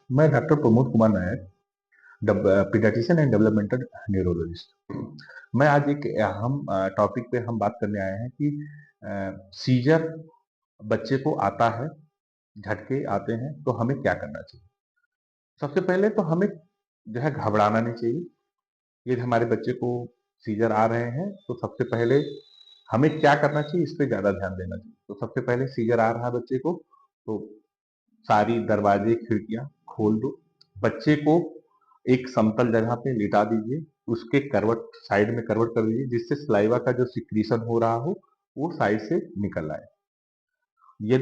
मैं doctor Pramod Kumar Nayak, paediatrician and developmental neurologist. मैं आज एक अहम टॉपिक पे हम बात करने आए हैं कि सीजर बच्चे को आता है, झटके आते हैं तो हमें क्या करना चाहिए। सबसे पहले तो हमें जो है घबराना नहीं चाहिए। यदि हमारे बच्चे को सीजर आ रहे हैं तो सबसे पहले हमें क्या करना चाहिए, इस पे ज्यादा ध्यान देना चाहिए। तो सबसे पहले सीजर आ रहा है बच्चे को, तो सारी दरवाजे खिड़कियां खोल दो। बच्चे को एक समतल जगह पे लिटा दीजिए, उसके करवट साइड में करवट कर दीजिए, जिससे सलाइवा का जो सिक्रीशन हो रहा हो वो साइड से निकल आए। ये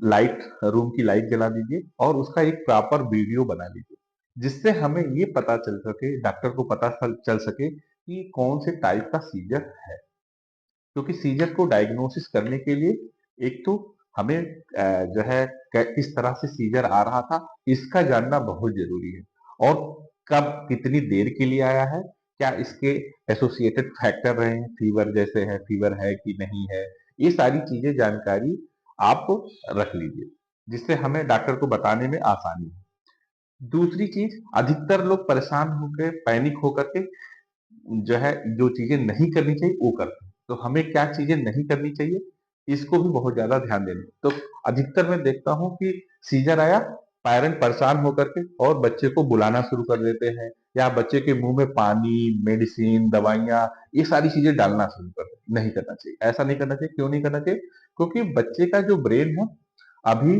लाइट, रूम की लाइट जला दीजिए और उसका एक प्रॉपर वीडियो बना लीजिए, जिससे हमें ये पता चल सके, डॉक्टर को पता चल सके कि कौन से टाइप का सीजर है। क्योंकि सीजर को डायग्नोसिस करने के लिए एक तो हमें जो है किस तरह से सीजर आ रहा था इसका जानना बहुत जरूरी है, और कब कितनी देर के लिए आया है, क्या इसके एसोसिएटेड फैक्टर रहे हैं, फीवर जैसे है, फीवर है कि नहीं है। ये सारी चीजें जानकारी आप रख लीजिए, जिससे हमें डॉक्टर को बताने में आसानी हो। दूसरी चीज, अधिकतर लोग परेशान होकर पैनिक होकर के जो है जो चीजें नहीं करनी चाहिए वो करते हैं। तो हमें क्या चीजें नहीं करनी चाहिए, इसको भी बहुत ज्यादा ध्यान देना। तो अधिकतर मैं देखता हूँ कि सीजर आया, पेरेंट परेशान होकर के और बच्चे को बुलाना शुरू कर देते हैं, या बच्चे के मुंह में पानी, मेडिसिन, दवाइयाँ, ये सारी चीजें डालना शुरू कर देते हैं। नहीं करना चाहिए, ऐसा नहीं करना चाहिए। क्यों नहीं करना चाहिए? क्योंकि बच्चे का जो ब्रेन है अभी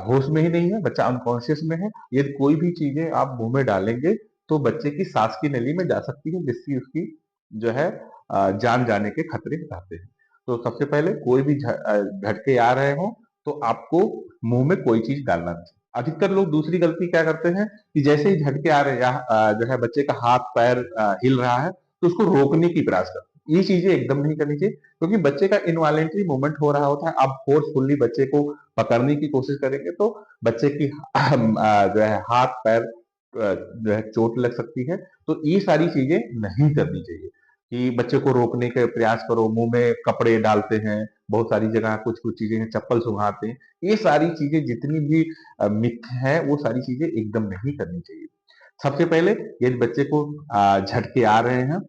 होश में ही नहीं है, बच्चा अनकॉन्शियस में है। यदि कोई भी चीजें आप मुंह में डालेंगे तो बच्चे की सांस की नली में जा सकती है, जिससे उसकी जो है जान जाने के खतरे रहते हैं। तो सबसे पहले कोई भी झटके आ रहे हो तो आपको मुंह में कोई चीज डालना नहीं चाहिए। अधिकतर लोग दूसरी गलती क्या करते हैं कि जैसे ही झटके आ रहे हैं या जो है बच्चे का हाथ पैर हिल रहा है तो उसको रोकने की प्रयास करते हैं। ये चीजें एकदम नहीं करनी चाहिए, क्योंकि बच्चे का इनवॉलेंटरी मूवमेंट हो रहा होता है। आप फोर्सफुल्ली बच्चे को पकड़ने की कोशिश करेंगे तो बच्चे की जो है हाथ पैर जो है चोट लग सकती है। तो ये सारी चीजें नहीं करनी चाहिए कि बच्चे को रोकने का प्रयास करो, मुंह में कपड़े डालते हैं, बहुत सारी जगह कुछ कुछ चीजें हैं, चप्पल सुंघाते हैं। ये सारी चीजें जितनी भी मिथ है वो सारी चीजें एकदम नहीं करनी चाहिए। सबसे पहले यदि बच्चे को झटके आ रहे हैं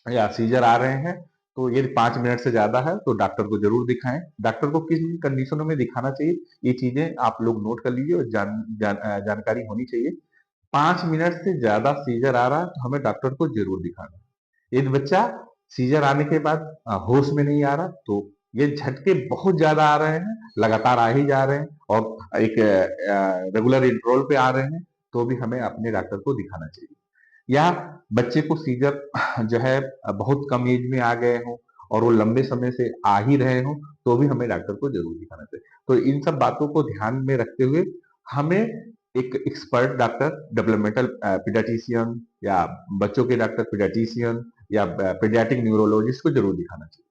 या सीजर आ रहे हैं, तो ये 5 मिनट से ज्यादा है तो डॉक्टर को जरूर दिखाएं। डॉक्टर को किन कंडीशनों में दिखाना चाहिए, ये चीजें आप लोग नोट कर लीजिए और जानकारी होनी चाहिए। 5 मिनट से ज्यादा सीजर आ रहा है तो हमें डॉक्टर को जरूर दिखाना है। यदि बच्चा सीजर आने के बाद होश में नहीं आ रहा, तो ये झटके बहुत ज्यादा आ रहे हैं, लगातार आ ही जा रहे हैं और एक रेगुलर इंटरवल पे आ रहे हैं, तो भी हमें अपने डॉक्टर को दिखाना चाहिए। या बच्चे को सीजर जो है बहुत कम एज में आ गए हों और वो लंबे समय से आ ही रहे हों, तो भी हमें डॉक्टर को जरूर दिखाना चाहिए। तो इन सब बातों को ध्यान में रखते हुए हमें एक एक्सपर्ट डॉक्टर, डेवलपमेंटल पीडियाट्रिशियन या बच्चों के डॉक्टर पीडियाट्रिशियन या पीडियाट्रिक न्यूरोलॉजिस्ट को जरूर दिखाना चाहिए,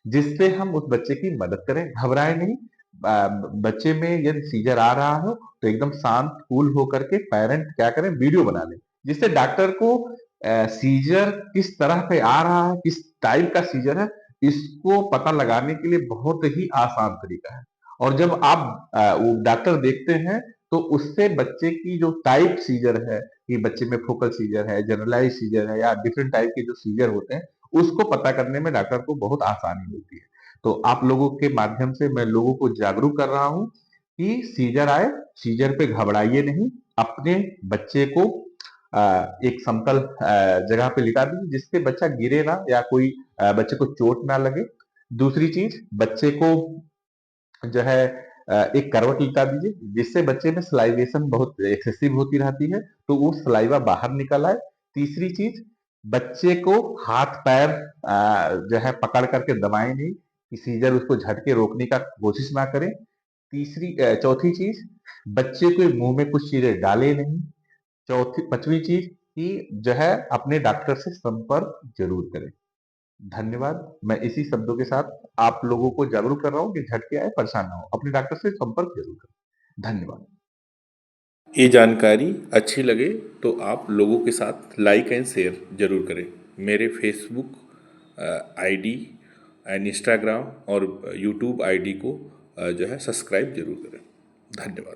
जिससे हम उस बच्चे की मदद करें। घबराए नहीं। बच्चे में यदि सीजर आ रहा हो तो एकदम शांत कूल होकर के पेरेंट क्या करें, वीडियो बना लें, जिससे डॉक्टर को सीजर किस तरह पे आ रहा है, किस टाइप का सीजर है, इसको पता लगाने के लिए बहुत ही आसान तरीका है। और जब आप वो डॉक्टर देखते हैं तो उससे बच्चे की जो टाइप सीजर है, कि बच्चे में फोकल सीजर है, जनरलाइज सीजर है, या डिफरेंट टाइप के जो सीजर होते हैं, उसको पता करने में डॉक्टर को बहुत आसानी मिलती है। तो आप लोगों के माध्यम से मैं लोगों को जागरूक कर रहा हूँ कि सीजर आए, सीजर पे घबराइए नहीं। अपने बच्चे को एक समतल जगह पे लिटा दीजिए, जिससे बच्चा गिरे ना या कोई बच्चे को चोट ना लगे। दूसरी चीज, बच्चे को जो है एक करवट लिटा दीजिए, जिससे बच्चे में सलाइवेशन बहुत एक्सेसिव होती रहती है, तो वो सलाइवा बाहर निकल आए। तीसरी चीज, बच्चे को हाथ पैर जो है पकड़ करके दबाएं नहीं, कि सीजर उसको झटके रोकने का कोशिश ना करें। चौथी चीज, बच्चे के मुंह में कुछ चीजें डाले नहीं। चौथी पांचवी चीज कि जो है अपने डॉक्टर से संपर्क जरूर करें। धन्यवाद। मैं इसी शब्दों के साथ आप लोगों को जागरूक कर रहा हूँ कि झटके आए परेशान ना हो, अपने डॉक्टर से संपर्क जरूर करें। धन्यवाद। ये जानकारी अच्छी लगे तो आप लोगों के साथ लाइक एंड शेयर ज़रूर करें। मेरे फेसबुक आईडी एंड इंस्टाग्राम और यूट्यूब आईडी को जो है सब्सक्राइब जरूर करें। धन्यवाद।